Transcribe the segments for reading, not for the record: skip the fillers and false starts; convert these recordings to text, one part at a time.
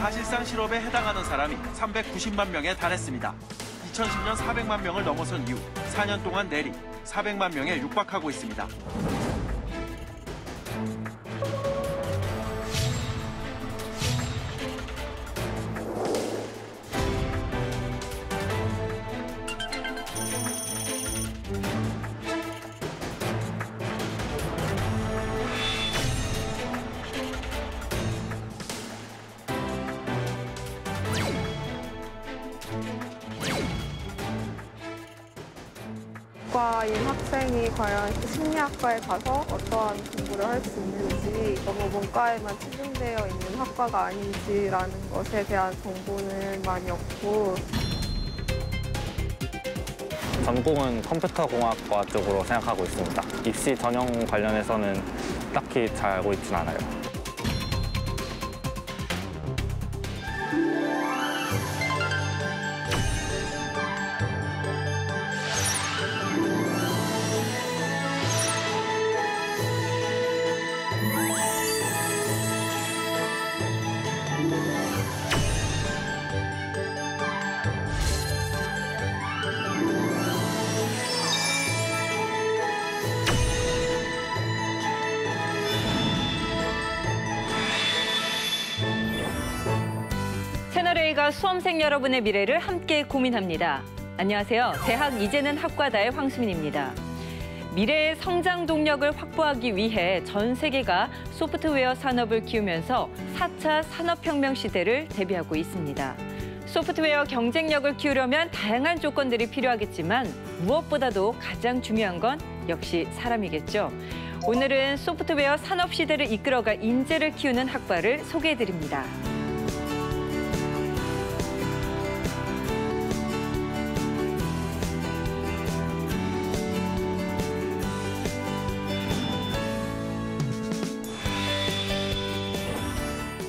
사실상 실업에 해당하는 사람이 390만 명에 달했습니다. 2010년 400만 명을 넘어선 이후 4년 동안 내리 400만 명에 육박하고 있습니다. 과인 학생이 과연 심리학과에 가서 어떠한 공부를 할 수 있는지, 너무 문과에만 치중되어 있는 학과가 아닌지라는 것에 대한 정보는 많이 없고. 전공은 컴퓨터공학과 쪽으로 생각하고 있습니다. 입시 전형 관련해서는 딱히 잘 알고 있진 않아요. 채널A가 수험생 여러분의 미래를 함께 고민합니다. 안녕하세요. 대학 이제는 학과다의 황수민입니다. 미래의 성장 동력을 확보하기 위해 전 세계가 소프트웨어 산업을 키우면서 4차 산업혁명 시대를 대비하고 있습니다. 소프트웨어 경쟁력을 키우려면 다양한 조건들이 필요하겠지만 무엇보다도 가장 중요한 건 역시 사람이겠죠. 오늘은 소프트웨어 산업 시대를 이끌어갈 인재를 키우는 학과를 소개해드립니다.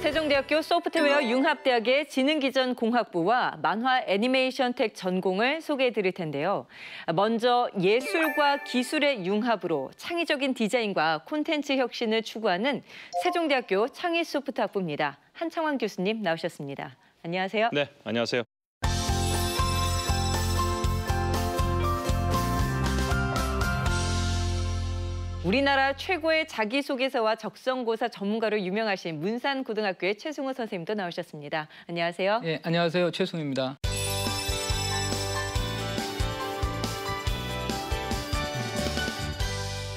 세종대학교 소프트웨어 융합대학의 지능기전공학부와 만화 애니메이션 텍 전공을 소개해드릴 텐데요. 먼저 예술과 기술의 융합으로 창의적인 디자인과 콘텐츠 혁신을 추구하는 세종대학교 창의소프트학부입니다. 한창환 교수님 나오셨습니다. 안녕하세요. 네, 안녕하세요. 우리나라 최고의 자기소개서와 적성고사 전문가로 유명하신 문산고등학교의 최승우 선생님도 나오셨습니다. 안녕하세요. 네, 안녕하세요. 최승우입니다.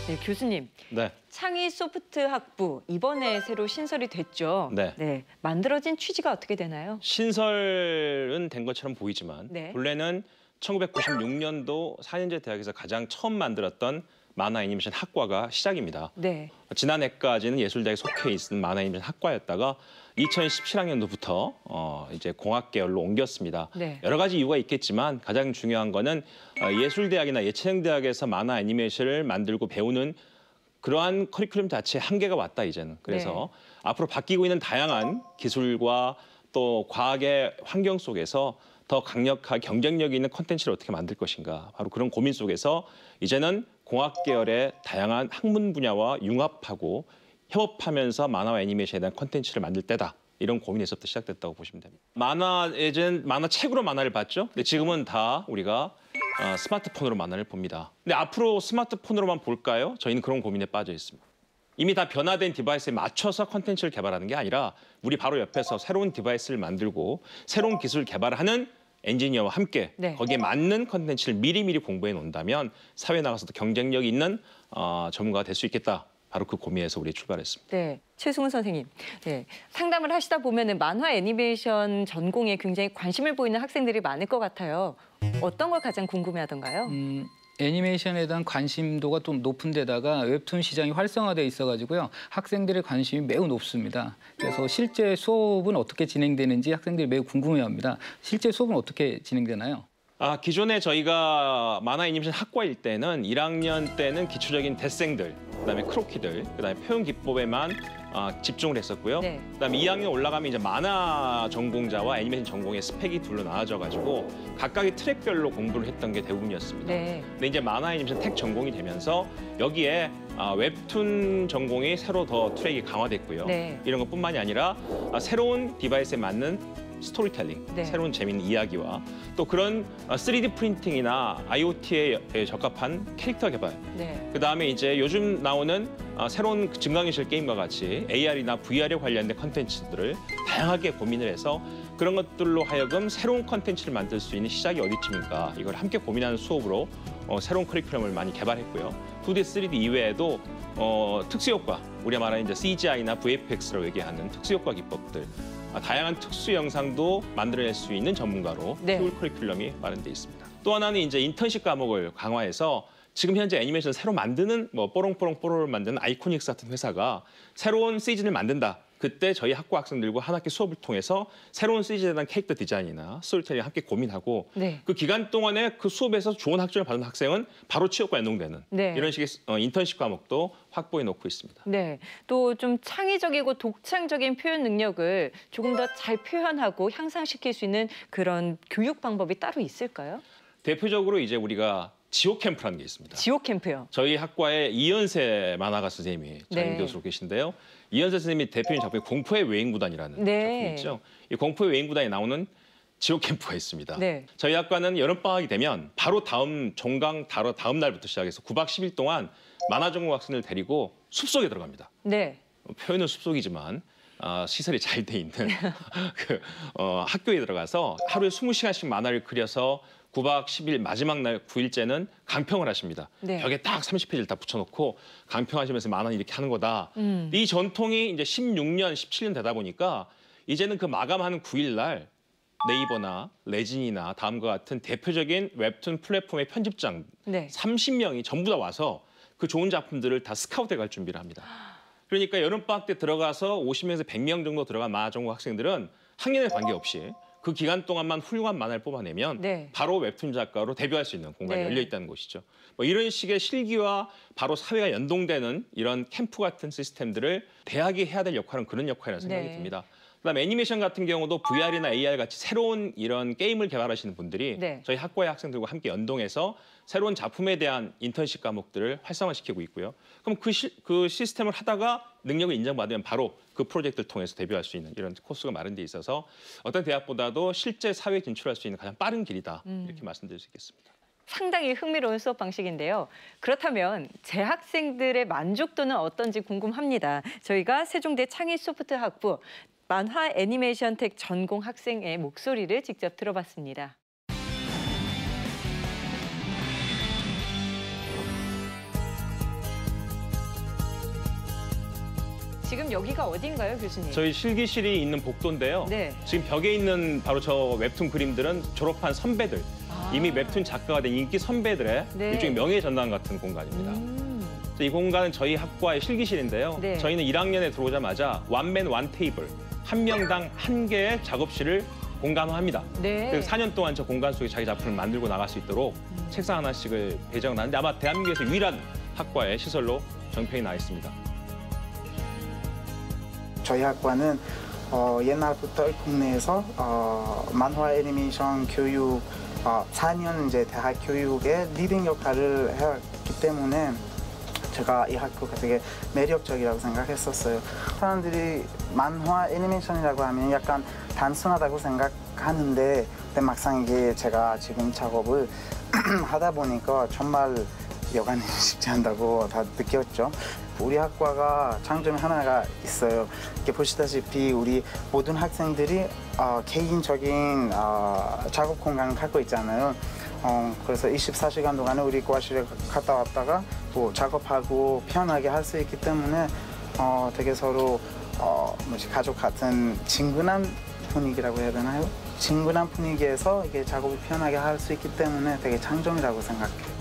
네, 교수님. 네. 창의소프트학부 이번에 새로 신설이 됐죠. 네. 만들어진 취지가 어떻게 되나요? 신설은 된 것처럼 보이지만 네. 본래는 1996년도 4년제 대학에서 가장 처음 만들었던 만화 애니메이션 학과가 시작입니다. 네. 지난해까지는 예술대학에 속해 있는 만화 애니메이션 학과였다가 2017학년도부터 이제 공학 계열로 옮겼습니다. 네. 여러 가지 이유가 있겠지만 가장 중요한 거는 예술대학이나 예체능대학에서 만화 애니메이션을 만들고 배우는 그러한 커리큘럼 자체에 한계가 왔다 이제는. 그래서 앞으로 바뀌고 있는 다양한 기술과 또 과학의 환경 속에서 더 강력한 경쟁력 있는 콘텐츠를 어떻게 만들 것인가. 바로 그런 고민 속에서 이제는 공학 계열의 다양한 학문 분야와 융합하고 협업하면서 만화와 애니메이션에 대한 콘텐츠를 만들 때다. 이런 고민에서부터 시작됐다고 보시면 됩니다. 만화책으로 만화를 봤죠. 근데 지금은 다 우리가 스마트폰으로 만화를 봅니다. 근데 앞으로 스마트폰으로만 볼까요? 저희는 그런 고민에 빠져 있습니다. 이미 다 변화된 디바이스에 맞춰서 콘텐츠를 개발하는 게 아니라 우리 바로 옆에서 새로운 디바이스를 만들고 새로운 기술을 개발하는 엔지니어와 함께 거기에 맞는 콘텐츠를 미리미리 공부해 놓는다면 사회에 나가서도 경쟁력 있는 전문가가 될 수 있겠다. 바로 그 고민에서 우리 출발했습니다. 네, 최승우 선생님. 네, 상담을 하시다 보면은 만화 애니메이션 전공에 굉장히 관심을 보이는 학생들이 많을 것 같아요. 어떤 걸 가장 궁금해하던가요? 애니메이션에 대한 관심도가 좀 높은 데다가 웹툰 시장이 활성화돼 있어가지고요. 학생들의 관심이 매우 높습니다. 그래서 실제 수업은 어떻게 진행되는지 학생들이 매우 궁금해합니다. 실제 수업은 어떻게 진행되나요? 기존에 저희가 만화 애니메이션 학과일 때는 1학년 때는 기초적인 대생들, 그다음에 크로키들, 그다음에 표현 기법에만 집중을 했었고요. 네. 그다음에 2학년 올라가면 이제 만화 전공자와 애니메이션 전공의 스펙이 둘로 나눠져가지고 각각의 트랙별로 공부를 했던 게 대부분이었습니다. 네. 근데 이제 만화 애니메이션 텍 전공이 되면서 여기에 웹툰 전공이 새로 더 트랙이 강화됐고요. 네. 이런 것뿐만이 아니라 새로운 디바이스에 맞는 스토리텔링, 네. 새로운 재미있는 이야기와 또 그런 3D 프린팅이나 IoT에 적합한 캐릭터 개발, 네. 그다음에 이제 요즘 나오는 새로운 증강현실 게임과 같이 AR이나 VR에 관련된 컨텐츠들을 다양하게 고민을 해서 그런 것들로 하여금 새로운 컨텐츠를 만들 수 있는 시작이 어디쯤인가 이걸 함께 고민하는 수업으로 새로운 커리큘럼을 많이 개발했고요. 2D, 3D 이외에도 특수효과, 우리가 말하는 이제 CGI나 VFX라고 얘기하는 특수효과 기법들, 다양한 특수 영상도 만들어낼 수 있는 전문가로 네. 키울 커리큘럼이 마련돼 있습니다. 또 하나는 이제 인턴십 과목을 강화해서 지금 현재 애니메이션 새로 만드는 뽀롱뽀롱 뽀로를 만드는 아이코닉스 같은 회사가 새로운 시즌을 만든다. 그때 저희 학과 학생들과 한 학기 수업을 통해서 새로운 시즌에 대한 캐릭터 디자인이나 스토리텔링 함께 고민하고 네. 그 기간 동안에 그 수업에서 좋은 학점을 받은 학생은 바로 취업과 연동되는 네. 이런 식의 인턴십 과목도 확보해 놓고 있습니다. 네, 또 좀 창의적이고 독창적인 표현 능력을 조금 더 잘 표현하고 향상시킬 수 있는 그런 교육 방법이 따로 있을까요? 대표적으로 이제 우리가 지옥 캠프라는 게 있습니다. 지옥 캠프요. 저희 학과에 이현세 만화가 선생님이 전임 네. 교수로 계신데요. 이현세 선생님이 대표인 작품이 공포의 외행구단이라는 네. 작품이 있죠. 이 공포의 외행구단에 나오는 지옥 캠프가 있습니다. 네. 저희 학과는 여름방학이 되면 바로 다음 종강 다음 날부터 시작해서 9박 10일 동안 만화 전공 학생을 데리고 숲속에 들어갑니다. 네. 표현은 숲속이지만 시설이 잘 돼 있는 학교에 들어가서 하루에 20시간씩 만화를 그려서 9박 10일 마지막 날 9일째는 강평을 하십니다. 네. 벽에 딱 30페이지를 다 붙여놓고 강평하시면서 만화는 이렇게 하는 거다. 이 전통이 이제 16년, 17년 되다 보니까 이제는 그 마감하는 9일 날 네이버나 레진이나 다음과 같은 대표적인 웹툰 플랫폼의 편집장 네. 30명이 전부 다 와서 그 좋은 작품들을 다 스카우트해 갈 준비를 합니다. 그러니까 여름방학 때 들어가서 50명에서 100명 정도 들어간 만화 전공 학생들은 학년에 관계없이 그 기간 동안만 훌륭한 만화를 뽑아내면 네. 바로 웹툰 작가로 데뷔할 수 있는 공간이 네. 열려 있다는 것이죠. 이런 식의 실기와 바로 사회가 연동되는 이런 캠프 같은 시스템들을 대학이 해야 될 역할은 그런 역할이라는 생각이 네. 듭니다. 그다음에 애니메이션 같은 경우도 VR이나 AR 같이 새로운 이런 게임을 개발하시는 분들이 네. 저희 학과의 학생들과 함께 연동해서 새로운 작품에 대한 인턴십 과목들을 활성화시키고 있고요. 그럼 그 시스템을 하다가 능력을 인정받으면 바로 그 프로젝트를 통해서 데뷔할 수 있는 이런 코스가 마련돼 있어서 어떤 대학보다도 실제 사회에 진출할 수 있는 가장 빠른 길이다 이렇게 말씀드릴 수 있겠습니다. 상당히 흥미로운 수업 방식인데요. 그렇다면 재학생들의 만족도는 어떤지 궁금합니다. 저희가 세종대 창의소프트학부 만화 애니메이션 텍 전공 학생의 목소리를 직접 들어봤습니다. 지금 여기가 어딘가요, 교수님? 저희 실기실이 있는 복도인데요. 네. 지금 벽에 있는 바로 저 웹툰 그림들은 졸업한 선배들, 이미 웹툰 작가가 된 인기 선배들의 네. 일종의 명예 전당 같은 공간입니다. 이 공간은 저희 학과의 실기실인데요. 네. 저희는 1학년에 들어오자마자 원맨 원 테이블, 한 명당 한 개의 작업실을 공간화합니다. 네. 그래서 4년 동안 저 공간 속에 자기 작품을 만들고 나갈 수 있도록 책상 하나씩을 배정을 하는데 아마 대한민국에서 유일한 학과의 시설로 정평이 나 있습니다. 저희 학과는 옛날부터 국내에서 만화 애니메이션 교육 4년 이제 대학 교육의 리딩 역할을 해왔기 때문에 제가 이 학교가 되게 매력적이라고 생각했었어요. 사람들이 만화 애니메이션이라고 하면 약간 단순하다고 생각하는데 근데 막상 이게 제가 지금 작업을 하다 보니까 정말 여간이 쉽지 않다고 다 느꼈죠. 우리 학과가 장점이 하나가 있어요. 이렇게 보시다시피 우리 모든 학생들이 개인적인 작업 공간을 갖고 있잖아요. 그래서 24시간 동안에 우리 과실에 갔다 왔다가 또 작업하고 편하게 할 수 있기 때문에 되게 서로 가족 같은 친근한 분위기라고 해야 되나요? 친근한 분위기에서 이게 작업을 편하게 할 수 있기 때문에 되게 장점이라고 생각해요.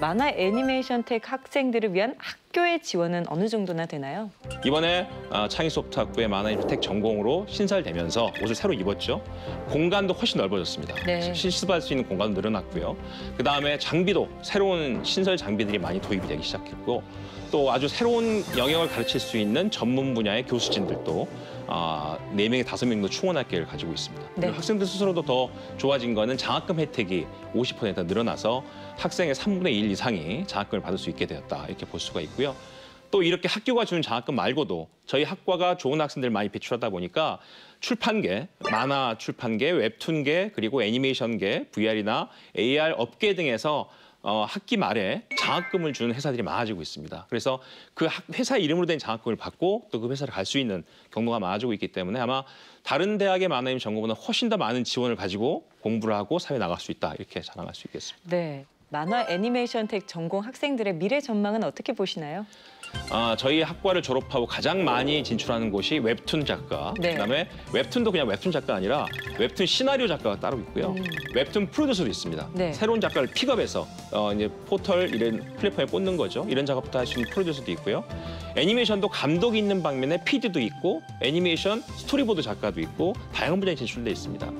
만화 애니메이션 텍 학생들을 위한 학교의 지원은 어느 정도나 되나요? 이번에 창의소프트학부의 만화인텍 전공으로 신설되면서 옷을 새로 입었죠. 공간도 훨씬 넓어졌습니다. 네. 실습할 수 있는 공간도 늘어났고요. 그다음에 장비도 새로운 신설 장비들이 많이 도입이 되기 시작했고 또 아주 새로운 영역을 가르칠 수 있는 전문 분야의 교수진들도 4명에 5명도 충원할 계획을 가지고 있습니다. 네. 그리고 학생들 스스로도 더 좋아진 거는 장학금 혜택이 50% 늘어나서 학생의 3분의 1 이상이 장학금을 받을 수 있게 되었다 이렇게 볼 수가 있고요. 또 이렇게 학교가 주는 장학금 말고도 저희 학과가 좋은 학생들을 많이 배출하다 보니까 출판계, 만화 출판계, 웹툰계, 그리고 애니메이션계, VR이나 AR 업계 등에서 학기 말에 장학금을 주는 회사들이 많아지고 있습니다. 그래서 그 회사 이름으로 된 장학금을 받고 또 그 회사를 갈 수 있는 경로가 많아지고 있기 때문에 아마 다른 대학의 만화임 전공보다 훨씬 더 많은 지원을 가지고 공부를 하고 사회에 나갈 수 있다 이렇게 자랑할 수 있겠습니다. 네. 만화 애니메이션텍 전공 학생들의 미래 전망은 어떻게 보시나요? 저희 학과를 졸업하고 가장 많이 진출하는 곳이 웹툰 작가, 네. 그다음에 웹툰도 그냥 웹툰 작가 아니라 웹툰 시나리오 작가가 따로 있고요. 웹툰 프로듀서도 있습니다. 네. 새로운 작가를 픽업해서 이제 포털 이런 플랫폼에 꽂는 거죠. 이런 작업도 할 수 있는 프로듀서도 있고요. 애니메이션도 감독이 있는 방면에 PD도 있고 애니메이션 스토리보드 작가도 있고 다양한 분야에 진출돼 있습니다.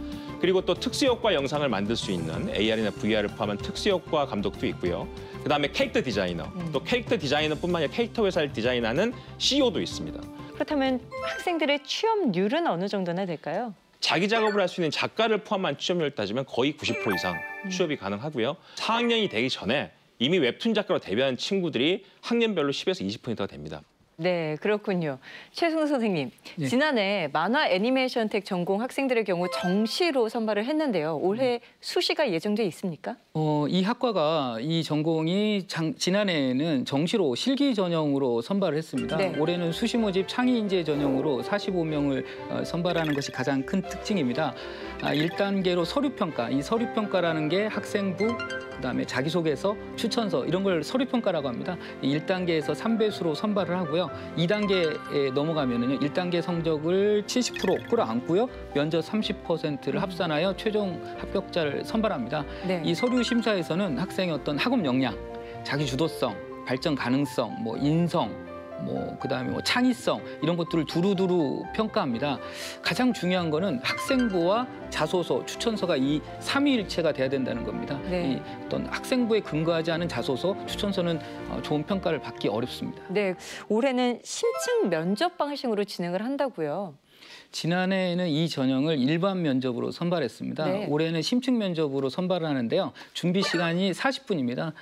그리고 또 특수효과 영상을 만들 수 있는 AR이나 VR을 포함한 특수효과 감독도 있고요. 그다음에 캐릭터 디자이너, 또 캐릭터 디자이너뿐만 아니라 캐릭터 회사를 디자인하는 CEO도 있습니다. 그렇다면 학생들의 취업률은 어느 정도나 될까요? 자기 작업을 할 수 있는 작가를 포함한 취업률을 따지면 거의 90% 이상 취업이 가능하고요. 4학년이 되기 전에 이미 웹툰 작가로 데뷔한 친구들이 학년별로 10에서 20%가 됩니다. 네, 그렇군요. 최승우 선생님, 네. 지난해 만화 애니메이션텍 전공 학생들의 경우 정시로 선발을 했는데요. 올해 수시가 예정돼 있습니까? 이 학과가 이 전공이 지난해에는 정시로 실기 전형으로 선발을 했습니다. 네. 올해는 수시 모집 창의 인재 전형으로 45명을 선발하는 것이 가장 큰 특징입니다. 1단계로 서류평가, 이 서류평가라는 게 학생부, 그다음에 자기소개서, 추천서 이런 걸 서류평가라고 합니다. 1단계에서 3배수로 선발을 하고요. 2단계에 넘어가면은요. 1단계 성적을 70% 끌어안고요. 면접 30%를 합산하여 최종 합격자를 선발합니다. 네. 이 서류 심사에서는 학생의 어떤 학업 역량, 자기 주도성, 발전 가능성, 인성, 그다음에 창의성 이런 것들을 두루두루 평가합니다. 가장 중요한 거는 학생부와 자소서, 추천서가 이 삼위일체가 돼야 된다는 겁니다. 네. 이 어떤 학생부에 근거하지 않은 자소서, 추천서는 좋은 평가를 받기 어렵습니다. 네, 올해는 심층 면접 방식으로 진행을 한다고요. 지난해에는 이 전형을 일반 면접으로 선발했습니다. 네. 올해는 심층 면접으로 선발을 하는데요. 준비 시간이 40분입니다.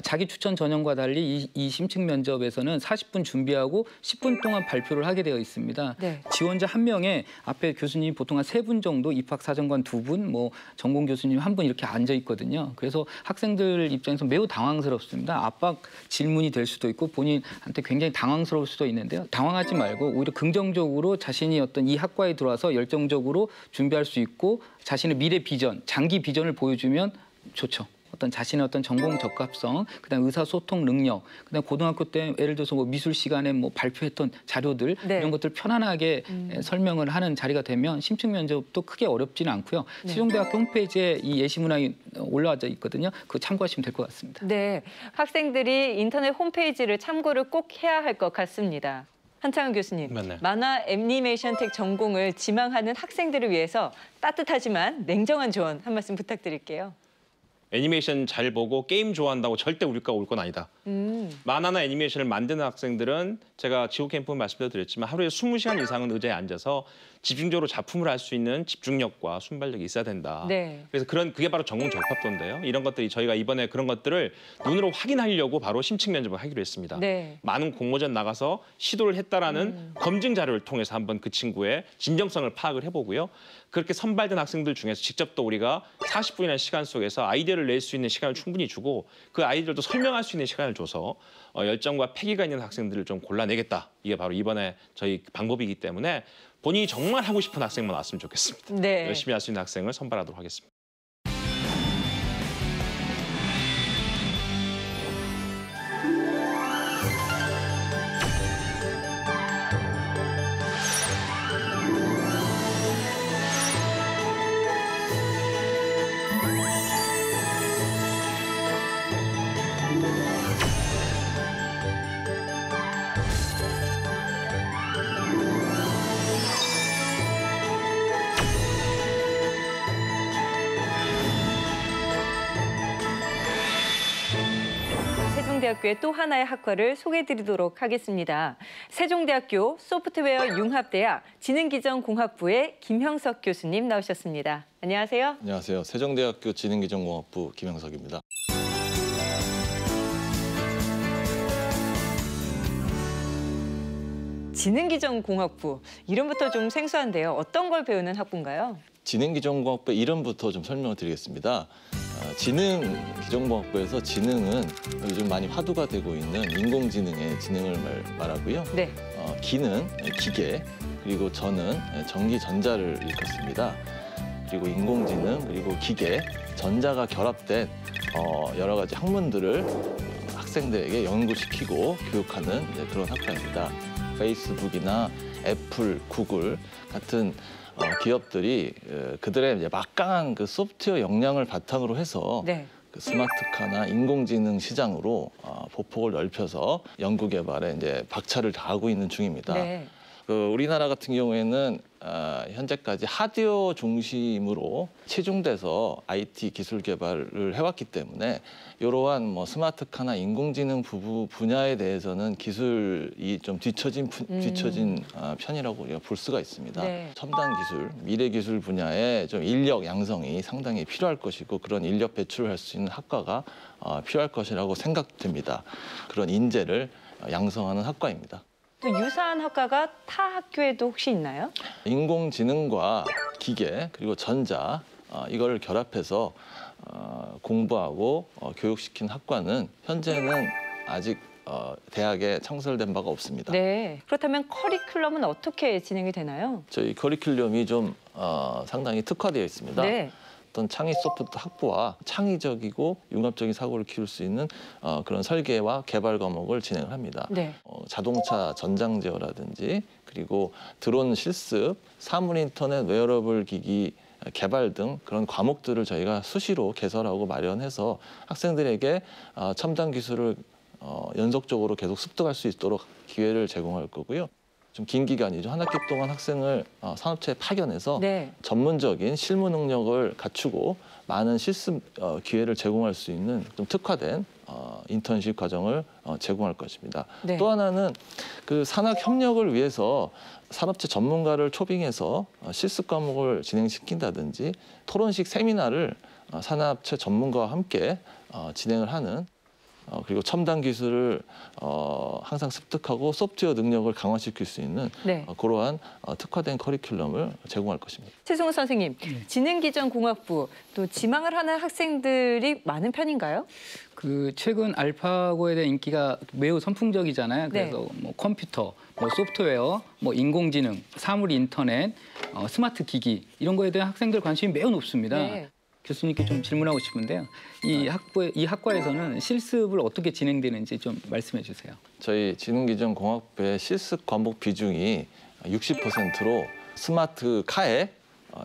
자기 추천 전형과 달리 이 심층 면접에서는 40분 준비하고 10분 동안 발표를 하게 되어 있습니다. 네. 지원자 1명에 앞에 교수님 보통 한 3분 정도, 입학사정관 2분, 전공 교수님 1분 이렇게 앉아 있거든요. 그래서 학생들 입장에서 매우 당황스럽습니다. 압박 질문이 될 수도 있고 본인한테 굉장히 당황스러울 수도 있는데요. 당황하지 말고 오히려 긍정적으로 자신이 어떤 이 학과에 들어와서 열정적으로 준비할 수 있고 자신의 미래 비전, 장기 비전을 보여주면 좋죠. 어떤 자신의 어떤 전공 적합성, 그다음 의사소통 능력, 그다음 고등학교 때 예를 들어서 미술 시간에 발표했던 자료들 네. 이런 것들 편안하게 설명을 하는 자리가 되면 심층 면접도 크게 어렵지는 않고요. 네. 세종대학교 홈페이지에 이 예시문항이 올라와 있거든요. 그거 참고하시면 될 것 같습니다. 네, 학생들이 인터넷 홈페이지를 참고를 꼭 해야 할 것 같습니다. 한창훈 교수님, 네. 만화 애니메이션텍 전공을 지망하는 학생들을 위해서 따뜻하지만 냉정한 조언 한 말씀 부탁드릴게요. 애니메이션 잘 보고 게임 좋아한다고 절대 우리 과 올 건 아니다. 만화나 애니메이션을 만드는 학생들은 제가 지구 캠프 말씀드렸지만 하루에 20시간 이상은 의자에 앉아서 집중적으로 작품을 할 수 있는 집중력과 순발력이 있어야 된다. 네. 그래서 그게 바로 전공 적합도인데요. 이런 것들이 저희가 이번에 그런 것들을 눈으로 확인하려고 바로 심층 면접을 하기로 했습니다. 네. 많은 공모전 나가서 시도를 했다라는 검증 자료를 통해서 한번 그 친구의 진정성을 파악을 해보고요. 그렇게 선발된 학생들 중에서 직접 또 우리가 40분이라는 시간 속에서 아이디어를 낼 수 있는 시간을 충분히 주고 그 아이디어도 설명할 수 있는 시간을 줘서 열정과 패기가 있는 학생들을 좀 골라내겠다. 이게 바로 이번에 저희 방법이기 때문에 본인이 정말 하고 싶은 학생만 왔으면 좋겠습니다. 네. 열심히 할 수 있는 학생을 선발하도록 하겠습니다. 세종대학교의 또 하나의 학과를 소개해드리도록 하겠습니다. 세종대학교 소프트웨어 융합대학 지능기전공학부의 김형석 교수님 나오셨습니다. 안녕하세요. 안녕하세요. 세종대학교 지능기전공학부 김형석입니다. 지능기전공학부, 이름부터 좀 생소한데요. 어떤 걸 배우는 학부인가요? 지능기전공학부 이름부터 좀 설명을 드리겠습니다. 지능기전공학부에서 지능은 요즘 많이 화두가 되고 있는 인공지능의 지능을 말하고요. 네. 기는 기계, 그리고 전은 전기 전자를 일컫습니다. 그리고 인공지능, 그리고 기계, 전자가 결합된 여러 가지 학문들을 학생들에게 연구시키고 교육하는 그런 학과입니다. 페이스북이나 애플, 구글 같은 기업들이 그들의 이제 막강한 그 소프트웨어 역량을 바탕으로 해서 네. 그 스마트카나 인공지능 시장으로 보폭을 넓혀서 연구 개발에 이제 박차를 가하고 있는 중입니다. 네. 우리나라 같은 경우에는 현재까지 하드웨어 중심으로 치중돼서 IT 기술 개발을 해왔기 때문에 이러한 뭐 스마트카나 인공지능 분야에 대해서는 기술이 좀 뒤처진 편이라고 우리가 볼 수가 있습니다. 네. 첨단 기술, 미래 기술 분야에 좀 인력 양성이 상당히 필요할 것이고 그런 인력 배출을 할 수 있는 학과가 필요할 것이라고 생각됩니다. 그런 인재를 양성하는 학과입니다. 또 유사한 학과가 타 학교에도 혹시 있나요? 인공지능과 기계 그리고 전자 이걸 결합해서 공부하고 교육시킨 학과는 현재는 아직 대학에 창설된 바가 없습니다. 네. 그렇다면 커리큘럼은 어떻게 진행이 되나요? 저희 커리큘럼이 좀 상당히 특화되어 있습니다. 네. 어떤 창의 소프트 학부와 창의적이고 융합적인 사고를 키울 수 있는 그런 설계와 개발 과목을 진행을 합니다. 네. 자동차 전장 제어라든지 그리고 드론 실습, 사물 인터넷 웨어러블 기기 개발 등 그런 과목들을 저희가 수시로 개설하고 마련해서 학생들에게 첨단 기술을 연속적으로 계속 습득할 수 있도록 기회를 제공할 거고요. 좀 긴 기간이죠. 한 학기 동안 학생을 산업체에 파견해서 네. 전문적인 실무 능력을 갖추고 많은 실습 기회를 제공할 수 있는 좀 특화된 인턴십 과정을 제공할 것입니다. 네. 또 하나는 그 산학 협력을 위해서 산업체 전문가를 초빙해서 실습 과목을 진행시킨다든지 토론식 세미나를 산업체 전문가와 함께 진행을 하는 그리고 첨단 기술을 항상 습득하고 소프트웨어 능력을 강화시킬 수 있는 네. 그러한 특화된 커리큘럼을 제공할 것입니다. 최승우 선생님, 지능기전공학부 또 지망을 하는 학생들이 많은 편인가요? 그 최근 알파고에 대한 인기가 매우 선풍적이잖아요. 네. 그래서 뭐 컴퓨터, 뭐 소프트웨어, 뭐 인공지능, 사물 인터넷, 스마트 기기 이런 거에 대한 학생들 관심이 매우 높습니다. 네. 교수님께 좀 질문하고 싶은데요. 이 학과에서는 실습을 어떻게 진행되는지 좀 말씀해 주세요. 저희 지능기전공학부의 실습 과목 비중이 60%로 스마트 카에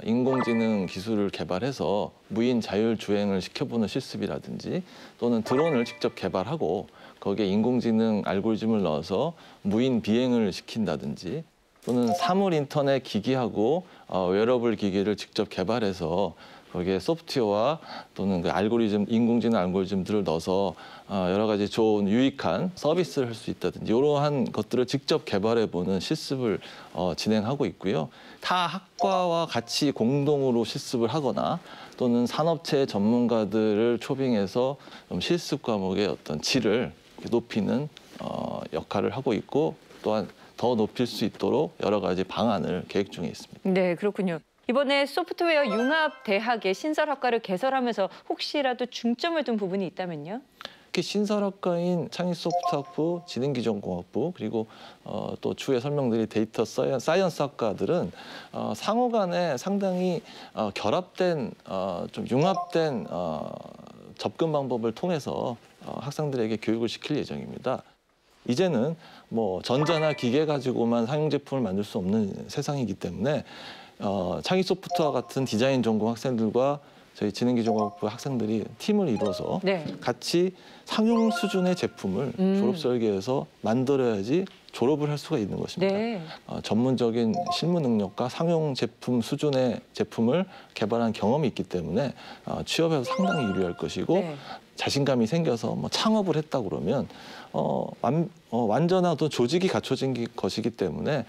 인공지능 기술을 개발해서 무인 자율 주행을 시켜보는 실습이라든지 또는 드론을 직접 개발하고 거기에 인공지능 알고리즘을 넣어서 무인 비행을 시킨다든지 또는 사물 인터넷 기기하고 웨어러블 기기를 직접 개발해서 거기에 소프트웨어와 또는 그 알고리즘, 인공지능 알고리즘들을 넣어서 여러 가지 좋은 유익한 서비스를 할 수 있다든지 이러한 것들을 직접 개발해보는 실습을 진행하고 있고요. 타 학과와 같이 공동으로 실습을 하거나 또는 산업체 전문가들을 초빙해서 실습 과목의 어떤 질을 높이는 역할을 하고 있고 또한 더 높일 수 있도록 여러 가지 방안을 계획 중에 있습니다. 네, 그렇군요. 이번에 소프트웨어 융합대학의 신설학과를 개설하면서 혹시라도 중점을 둔 부분이 있다면요? 특히 신설학과인 창의소프트학부, 지능기전공학부 그리고 또 추후에 설명드릴 데이터 사이언스 학과들은 상호 간에 상당히 결합된 좀 융합된 접근 방법을 통해서 학생들에게 교육을 시킬 예정입니다. 이제는 뭐 전자나 기계 가지고만 사용 제품을 만들 수 없는 세상이기 때문에 창의 소프트와 같은 디자인 전공 학생들과 저희 지능기전공학부 학생들이 팀을 이뤄서 네. 같이 상용 수준의 제품을 졸업 설계에서 만들어야지 졸업을 할 수가 있는 것입니다. 네. 전문적인 실무 능력과 상용 제품 수준의 제품을 개발한 경험이 있기 때문에 취업에서 상당히 유리할 것이고 네. 자신감이 생겨서 뭐 창업을 했다 그러면 완전한 또 조직이 갖춰진 것이기 때문에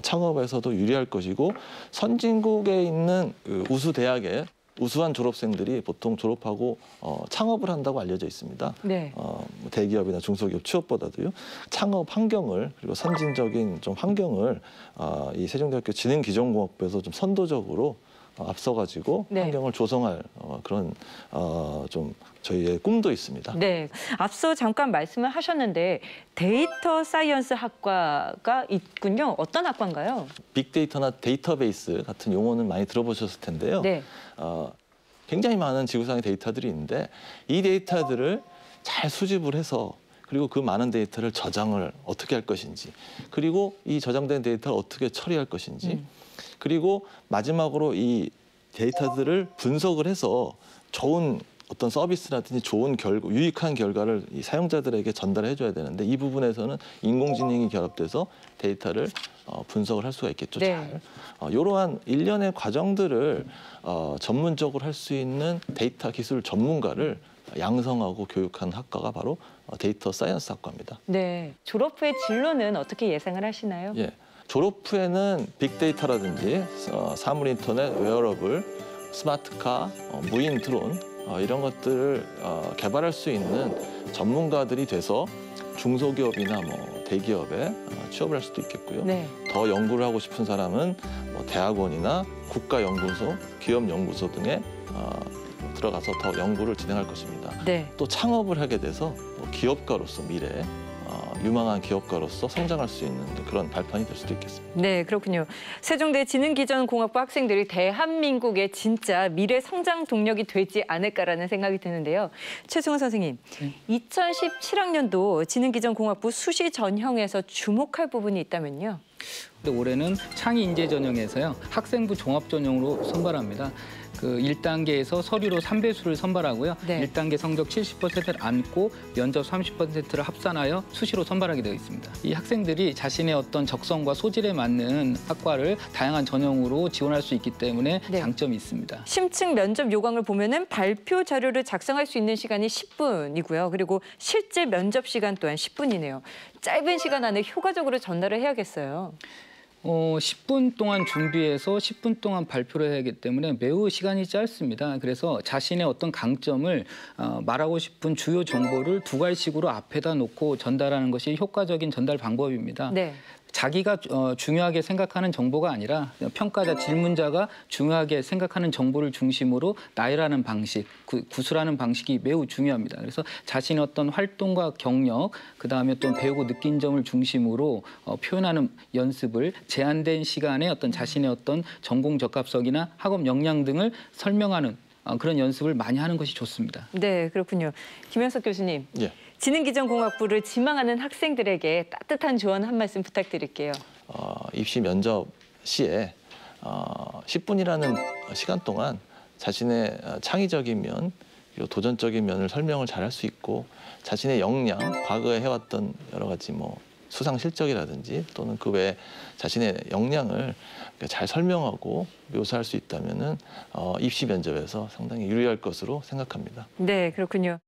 창업에서도 유리할 것이고 선진국에 있는 그 우수 대학에 우수한 졸업생들이 보통 졸업하고 창업을 한다고 알려져 있습니다. 네. 대기업이나 중소기업 취업보다도요. 창업 환경을 그리고 선진적인 좀 환경을 이 세종대학교 지능기전공학부에서 좀 선도적으로 앞서가지고 네. 환경을 조성할 그런 좀 저희의 꿈도 있습니다. 네. 앞서 잠깐 말씀을 하셨는데 데이터 사이언스 학과가 있군요. 어떤 학과인가요? 빅데이터나 데이터베이스 같은 용어는 많이 들어보셨을 텐데요. 네. 굉장히 많은 지구상의 데이터들이 있는데 이 데이터들을 잘 수집을 해서 그리고 그 많은 데이터를 저장을 어떻게 할 것인지 그리고 이 저장된 데이터를 어떻게 처리할 것인지 그리고 마지막으로 이 데이터들을 분석을 해서 좋은 어떤 서비스라든지 좋은 유익한 결과를 이 사용자들에게 전달해 줘야 되는데 이 부분에서는 인공지능이 결합돼서 데이터를 분석을 할 수가 있겠죠. 네. 잘. 이러한 일련의 과정들을 전문적으로 할 수 있는 데이터 기술 전문가를 양성하고 교육한 학과가 바로 데이터 사이언스 학과입니다. 네. 졸업 후의 진로는 어떻게 예상을 하시나요? 예. 졸업 후에는 빅데이터라든지 사물 인터넷, 웨어러블, 스마트카, 무인 드론 이런 것들을 개발할 수 있는 전문가들이 돼서 중소기업이나 뭐 대기업에 취업을 할 수도 있겠고요. 네. 더 연구를 하고 싶은 사람은 뭐 대학원이나 국가연구소, 기업연구소 등에 들어가서 더 연구를 진행할 것입니다. 네. 또 창업을 하게 돼서 기업가로서 미래에 유망한 기업가로서 성장할 수 있는 그런 발판이 될 수도 있겠습니다. 네, 그렇군요. 세종대 지능기전공학부 학생들이 대한민국의 진짜 미래 성장 동력이 되지 않을까라는 생각이 드는데요. 최승훈 선생님, 2017학년도 지능기전공학부 수시 전형에서 주목할 부분이 있다면요? 올해는 창의 인재 전형에서요. 학생부 종합 전형으로 선발합니다. 그 1단계에서 서류로 3배수를 선발하고요. 네. 1단계 성적 70%를 안고 면접 30%를 합산하여 수시로 선발하게 되어 있습니다. 이 학생들이 자신의 어떤 적성과 소질에 맞는 학과를 다양한 전형으로 지원할 수 있기 때문에 네. 장점이 있습니다. 심층 면접 요강을 보면은 발표 자료를 작성할 수 있는 시간이 10분이고요. 그리고 실제 면접 시간 또한 10분이네요. 짧은 시간 안에 효과적으로 전달을 해야겠어요. 10분 동안 준비해서 10분 동안 발표를 해야 하기 때문에 매우 시간이 짧습니다. 그래서 자신의 어떤 강점을 말하고 싶은 주요 정보를 두 갈씩으로 앞에다 놓고 전달하는 것이 효과적인 전달 방법입니다. 네. 자기가 중요하게 생각하는 정보가 아니라 평가자, 질문자가 중요하게 생각하는 정보를 중심으로 나열하는 방식, 구술하는 방식이 매우 중요합니다. 그래서 자신의 어떤 활동과 경력, 그다음에 또 배우고 느낀 점을 중심으로 표현하는 연습을 제한된 시간에 어떤 자신의 어떤 전공 적합성이나 학업 역량 등을 설명하는 그런 연습을 많이 하는 것이 좋습니다. 네, 그렇군요. 김현석 교수님. 예. 지능기전공학부를 지망하는 학생들에게 따뜻한 조언 한 말씀 부탁드릴게요. 입시 면접 시에 10분이라는 시간 동안 자신의 창의적인 면, 그리고 도전적인 면을 설명을 잘할 수 있고 자신의 역량, 과거에 해왔던 여러 가지 뭐 수상 실적이라든지 또는 그 외에 자신의 역량을 잘 설명하고 묘사할 수 있다면은 입시 면접에서 상당히 유리할 것으로 생각합니다. 네, 그렇군요.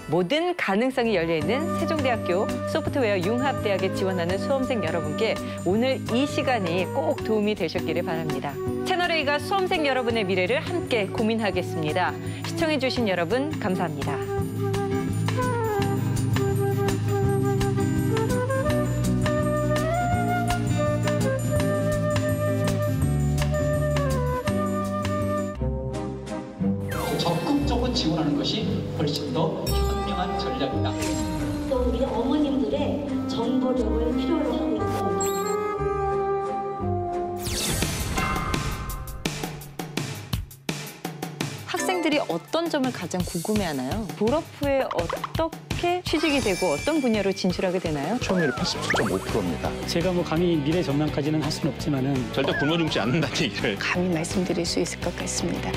모든 가능성이 열려있는 세종대학교 소프트웨어 융합대학에 지원하는 수험생 여러분께 오늘 이 시간이 꼭 도움이 되셨기를 바랍니다. 채널A가 수험생 여러분의 미래를 함께 고민하겠습니다. 시청해주신 여러분 감사합니다. 적극적으로 지원하는 것이 훨씬 더 현명한 전략이다. 또 우리 어머님들의 정보력을 필요로 하고 있습니다. 학생들이 어떤 점을 가장 궁금해하나요? 졸업 후에 어떻게 어떻게 취직이 되고 어떤 분야로 진출하게 되나요? 취업률이 87.5%입니다. 제가 뭐 감히 미래 전망까지는 할 수는 없지만은 절대 굶어 죽지 않는다는 얘기를. 감히 말씀드릴 수 있을 것 같습니다.